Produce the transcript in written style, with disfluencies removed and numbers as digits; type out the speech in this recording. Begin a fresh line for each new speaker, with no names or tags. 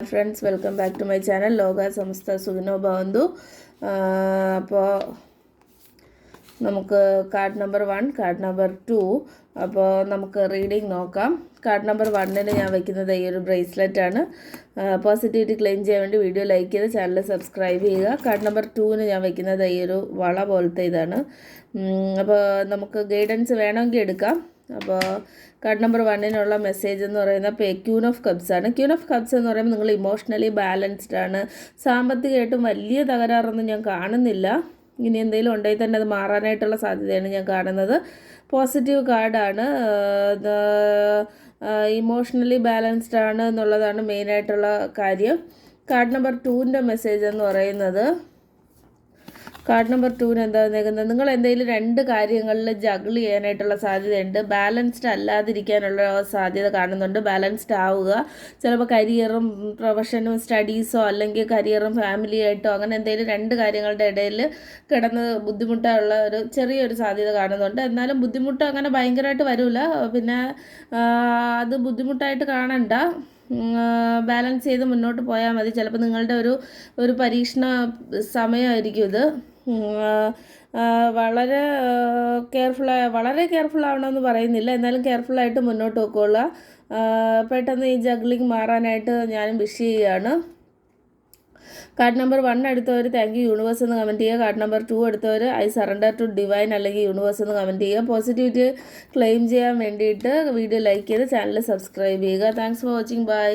Friends, welcome back to my channel. Loga Samstha Sukhino Bhavantu. അപ്പോൾ നമുക്ക് card number 1, card number 2. അപ്പോൾ നമുക്ക് reading നോക്കാം. കാർഡ് നമ്പർ 1 ഞാൻ വയ്ക്കുന്നത് ഈ ഒരു ബ്രേസ്ലെറ്റ് ആണ്. പോസിറ്റിവിറ്റി ക്ലെയിം ചെയ്യാൻ വേണ്ടി വീഡിയോ ലൈക്ക് ചെയ്ത് ചാനൽ സബ്സ്ക്രൈബ് ചെയ്യുക. കാർഡ് നമ്പർ 2 ഞാൻ വയ്ക്കുന്നത് ഈ ഒരു വള പോലത്തെ ഇതാണ്. അപ്പോൾ നമുക്ക് ഗൈഡൻസ് വേണമെങ്കിൽ എടുക്കാം. അപ്പോൾ കാർഡ് നമ്പർ 1 മെസ്സേജ് എന്ന് പറയുന്നത് ക്യൂൻ ഓഫ് കപ്സ് ആണ്. ക്യൂൻ ഓഫ് കപ്സ് എന്ന് പറയുമ്പോൾ നിങ്ങൾ ഇമോഷണലി ബാലൻസ്ഡ് ആണ്. സാമ്പത്തികമായിട്ടും വലിയ തകരാറൊന്നും ഞാൻ കാണുന്നില്ല. ഇനി എന്തെങ്കിലും ഉണ്ടെങ്കിൽ തന്നെ അത് മാറാനായിട്ടുള്ള സാധ്യതയാണ് ഞാൻ കാണുന്നത്. പോസിറ്റീവ് കാർഡാണ്. ഇമോഷണലി ബാലൻസ്ഡ് ആണ് എന്നുള്ളതാണ് മെയിനായിട്ടുള്ള കാര്യം. കാർഡ് നമ്പർ 2 മെസ്സേജ് എന്ന് പറയുന്നത്, കാർഡ് നമ്പർ 2 എന്താ നിൽക്കുന്നത്, നിങ്ങൾ എന്തെങ്കിലും 2 കാര്യങ്ങളിൽ ജഗിൾ ചെയ്യാനായിട്ടുള്ള സാധ്യതയുണ്ട്. ബാലൻസ്ഡ് അല്ലാതിരിക്കാനുള്ള സാധ്യത കാണുന്നുണ്ട്. ബാലൻസ്ഡ് ആവുക. ചിലപ്പോൾ കരിയറും പ്രൊഫഷനും സ്റ്റഡീസോ അല്ലെങ്കിൽ കരിയറും ഫാമിലിയായിട്ടോ അങ്ങനെ എന്തെങ്കിലും 2 കാര്യങ്ങളുടെ ഇടയിൽ കിടന്ന് ബുദ്ധിമുട്ടുള്ള ഒരു ചെറിയൊരു സാധ്യത കാണുന്നുണ്ട്. എന്നാലും ബുദ്ധിമുട്ട് അങ്ങനെ ഭയങ്കരമായിട്ട് വരില്ല. പിന്നെ അത് ബുദ്ധിമുട്ടായിട്ട് കാണണ്ട. ബാലൻസ് ചെയ്ത് മുന്നോട്ട് പോയാൽ മതി. ചിലപ്പോൾ നിങ്ങളുടെ ഒരു പരീക്ഷണ സമയമായിരിക്കും ഇത്. വളരെ കെയർഫുൾ ആവണമെന്ന് പറയുന്നില്ല, എന്നാലും കെയർഫുള്ളായിട്ട് മുന്നോട്ട് പോയിക്കൊള്ളുക. പെട്ടെന്ന് ഈ ജഗ്ലിങ് മാറാനായിട്ട് ഞാനും വിഷ് ചെയ്യുകയാണ്. കാർഡ് നമ്പർ 1 എടുത്തവർ താങ്ക് യു യൂണിവേഴ്സ് എന്ന് കമൻറ്റ് ചെയ്യുക. കാർഡ് നമ്പർ 2 എടുത്തവർ ഐ സറണ്ടർ ടു ഡിവൈൻ അല്ലെങ്കിൽ യൂണിവേഴ്സ് എന്ന് കമൻറ്റ് ചെയ്യുക. പോസിറ്റിവിറ്റി ക്ലെയിം ചെയ്യാൻ വേണ്ടിയിട്ട് വീഡിയോ ലൈക്ക് ചെയ്ത് ചാനൽ സബ്സ്ക്രൈബ് ചെയ്യുക. Thanks for watching. ബൈ.